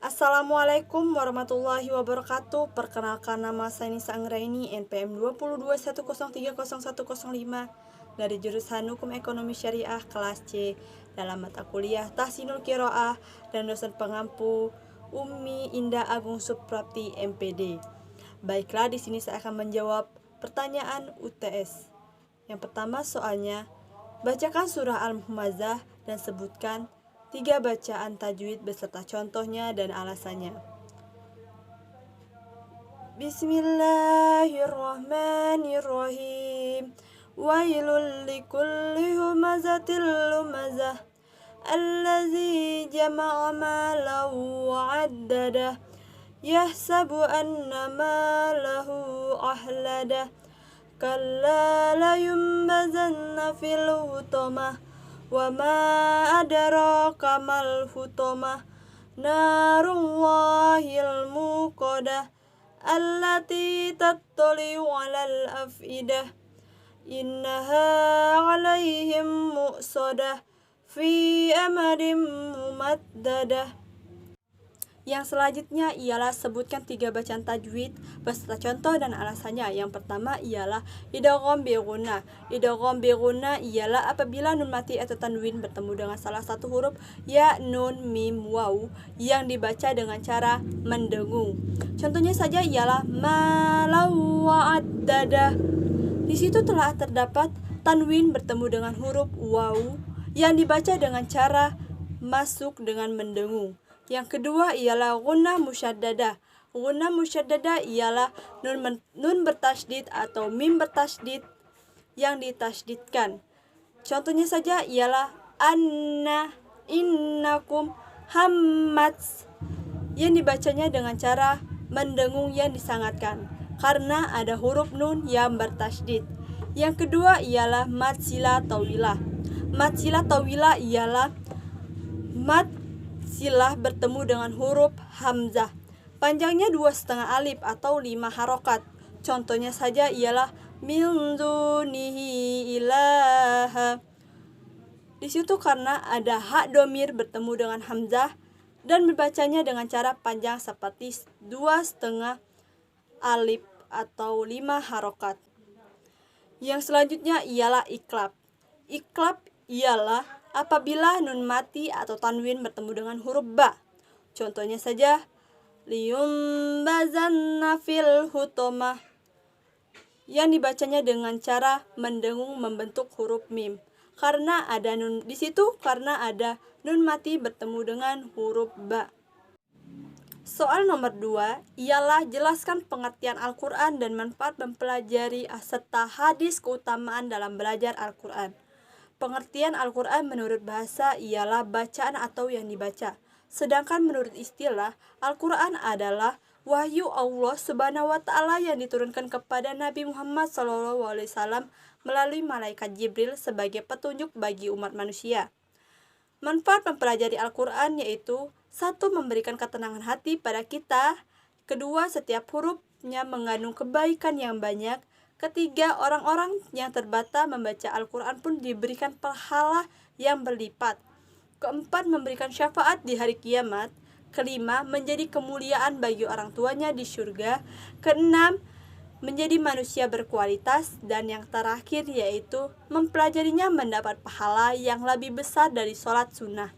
Assalamualaikum warahmatullahi wabarakatuh. Perkenalkan, nama saya Nisa Anggraini, NPM 221030105 dari jurusan Hukum Ekonomi Syariah kelas C dalam mata kuliah Tahsinul Qiraah dan dosen pengampu Ummi Indah Agung Suprapti MPD. Baiklah, di sini saya akan menjawab pertanyaan UTS. Yang pertama soalnya, bacakan surah Al-Humazah dan sebutkan 3 bacaan tajwid beserta contohnya dan alasannya. Bismillahirrahmanirrahim. Wailul likulli humazatil lumazah allazi jama'a malahu wa'addadah yahsabu anna malahu ahladah kalla layumbazanna fil hutamah wa ma adraka mal hutamah narullahil muqadah allati tattali'u 'alal afidah innaha 'alaihim mu'sadah fi amadin mumaddadah. Yang selanjutnya ialah sebutkan 3 bacaan tajwid beserta contoh dan alasannya. Yang pertama ialah idgham bi gunnah. Idgham bi gunnah ialah apabila nun mati atau tanwin bertemu dengan salah satu huruf ya, nun, mim, waw yang dibaca dengan cara mendengung. Contohnya saja ialah malau wa'addadah. Di situ telah terdapat tanwin bertemu dengan huruf waw yang dibaca dengan cara masuk dengan mendengung. Yang kedua ialah gunnah musyaddadah. Gunnah musyaddadah ialah nun bertasydid atau mim bertasydid yang ditasydidkan. Contohnya saja ialah anna, innakum, hammats yang dibacanya dengan cara mendengung yang disangatkan karena ada huruf nun yang bertasydid. Yang kedua ialah mad sila tawilah. Mad sila tawilah ialah mad silah bertemu dengan huruf hamzah. Panjangnya 2,5 alif atau 5 harokat. Contohnya saja ialah min dunihi ilaha. Di situ karena ada hak domir bertemu dengan hamzah dan membacanya dengan cara panjang seperti 2,5 alif atau 5 harokat. Yang selanjutnya ialah iklab. Iklab ialah apabila nun mati atau tanwin bertemu dengan huruf ba. Contohnya saja liyumbazanna fil hutamah yang dibacanya dengan cara mendengung membentuk huruf mim. Karena ada nun di situ karena ada nun mati bertemu dengan huruf ba. Soal nomor 2 ialah jelaskan pengertian Al-Quran dan manfaat mempelajari serta hadis keutamaan dalam belajar Al-Quran. Pengertian Al-Quran menurut bahasa ialah bacaan atau yang dibaca. Sedangkan menurut istilah, Al-Quran adalah wahyu Allah Subhanahu wa Ta'ala yang diturunkan kepada Nabi Muhammad SAW melalui malaikat Jibril sebagai petunjuk bagi umat manusia. Manfaat mempelajari Al-Quran yaitu 1. Memberikan ketenangan hati pada kita. 2. Setiap hurufnya mengandung kebaikan yang banyak. 3. Orang-orang yang terbata membaca Al-Quran pun diberikan pahala yang berlipat. 4. Memberikan syafaat di hari kiamat. 5. Menjadi kemuliaan bagi orang tuanya di surga. 6. Menjadi manusia berkualitas. Dan yang terakhir yaitu mempelajarinya mendapat pahala yang lebih besar dari sholat sunnah.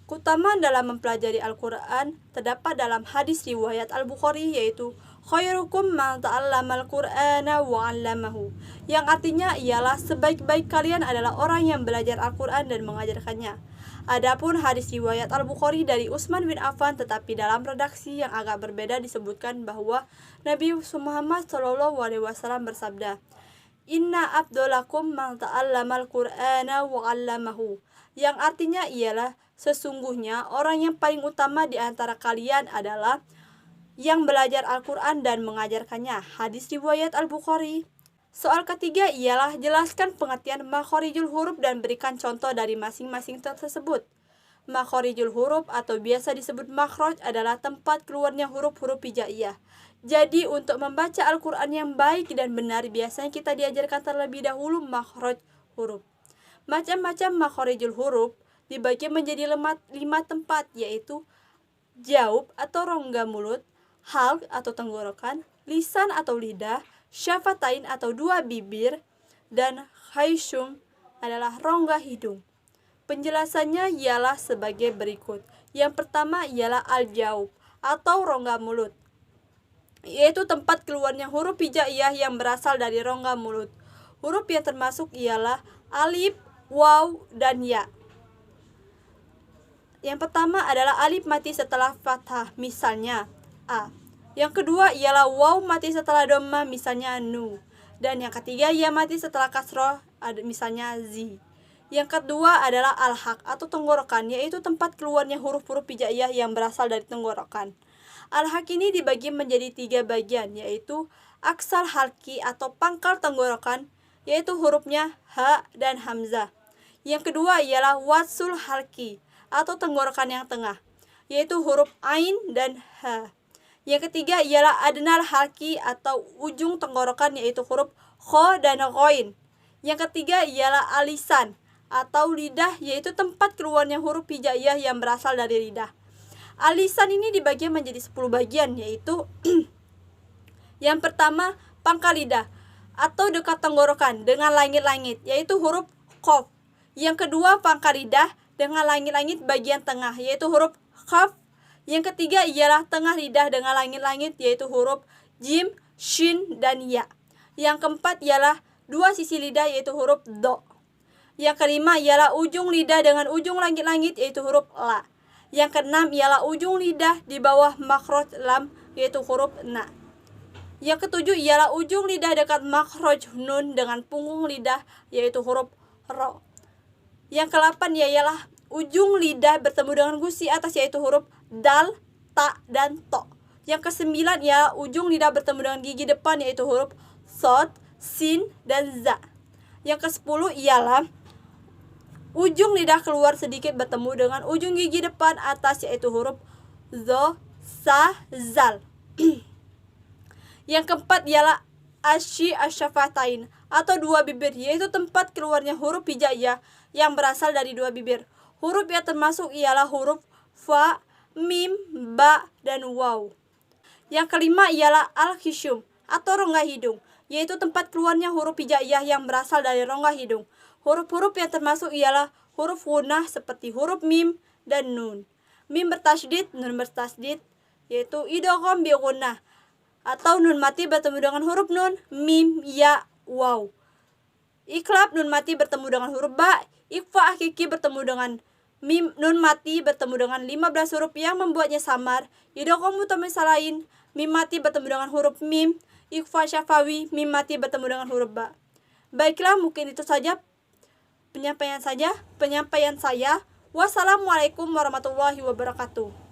Keutamaan dalam mempelajari Al-Quran terdapat dalam hadis riwayat Al-Bukhari yaitu khairukum man ta'allamal Qur'ana wa 'allamahu, yang artinya ialah sebaik-baik kalian adalah orang yang belajar Al-Quran dan mengajarkannya. Adapun hadis riwayat Al-Bukhari dari Utsman bin Affan tetapi dalam redaksi yang agak berbeda disebutkan bahwa Nabi Muhammad SAW bersabda, Inna abdolakum man ta'allamal Qur'ana wa 'allamahu, yang artinya ialah sesungguhnya orang yang paling utama di antara kalian adalah yang belajar Al-Quran dan mengajarkannya. Hadis riwayat Al-Bukhari. Soal ketiga ialah jelaskan pengertian makhorijul huruf dan berikan contoh dari masing-masing tersebut. Makhorijul huruf atau biasa disebut makhroj adalah tempat keluarnya huruf-huruf hijaiyah. Jadi untuk membaca Al-Quran yang baik dan benar biasanya kita diajarkan terlebih dahulu makhroj huruf. Macam-macam makhorijul huruf dibagi menjadi 5 tempat, yaitu jaub atau rongga mulut, halq atau tenggorokan, lisan atau lidah, syafatain atau dua bibir, dan khayshum adalah rongga hidung. Penjelasannya ialah sebagai berikut. Yang pertama ialah al-jaub atau rongga mulut, yaitu tempat keluarnya huruf hijaiyah yang berasal dari rongga mulut. Huruf yang termasuk ialah alif, waw, dan ya. Yang pertama adalah alif mati setelah fathah, misalnya a. Yang kedua ialah waw mati setelah dhammah, misalnya nu. Dan yang ketiga ya mati setelah kasroh, misalnya zi. Yang kedua adalah al-haq atau tenggorokan, yaitu tempat keluarnya huruf-huruf hijaiyah yang berasal dari tenggorokan. Al-haq ini dibagi menjadi 3 bagian, yaitu aksar halki atau pangkal tenggorokan, yaitu hurufnya ha dan hamzah. Yang kedua ialah wasul halki atau tenggorokan yang tengah, yaitu huruf ain dan ha. Yang ketiga ialah adnal halki atau ujung tenggorokan, yaitu huruf kho dan ghoin. Yang ketiga ialah alisan atau lidah, yaitu tempat keluarnya huruf hijaiyah yang berasal dari lidah. Alisan ini dibagi menjadi 10 bagian, yaitu yang pertama pangkal lidah atau dekat tenggorokan dengan langit-langit, yaitu huruf qaf. Yang kedua pangkal lidah dengan langit-langit bagian tengah, yaitu huruf qaf. Yang ketiga ialah tengah lidah dengan langit-langit, yaitu huruf jim, shin, dan ya. Yang keempat ialah dua sisi lidah, yaitu huruf do. Yang kelima ialah ujung lidah dengan ujung langit-langit, yaitu huruf la. Yang keenam ialah ujung lidah di bawah makhraj lam, yaitu huruf na. Yang ketujuh ialah ujung lidah dekat makhraj nun dengan punggung lidah, yaitu huruf ro. Yang ke-8 ialah ujung lidah bertemu dengan gusi atas, yaitu huruf dal, ta, dan to. Yang ke-9 ialah ujung lidah bertemu dengan gigi depan, yaitu huruf sod, sin, dan za. Yang ke-10 ialah ujung lidah keluar sedikit bertemu dengan ujung gigi depan atas, yaitu huruf zo, sa, zal. Yang keempat ialah asyafatain atau dua bibir, yaitu tempat keluarnya huruf hijaiyah yang berasal dari dua bibir. Huruf yang termasuk ialah huruf fa, mim, ba, dan waw. Yang kelima ialah al-khishum atau rongga hidung, yaitu tempat keluarnya huruf hijaiyah yang berasal dari rongga hidung. Huruf-huruf yang termasuk ialah huruf gunnah seperti huruf mim dan nun. Mim bertasydid, nun bertasydid, yaitu idgham bi gunnah, atau nun mati bertemu dengan huruf nun, mim, ya, waw. Iqlab, nun mati bertemu dengan huruf ba. Ikhfa hakiki bertemu dengan mim, nun mati bertemu dengan 15 huruf yang membuatnya samar. Idgham mutamasalain, mim mati bertemu dengan huruf mim. Ikhfa syafawi, mim mati bertemu dengan huruf ba. Baiklah, mungkin itu saja penyampaian saya. Wassalamualaikum warahmatullahi wabarakatuh.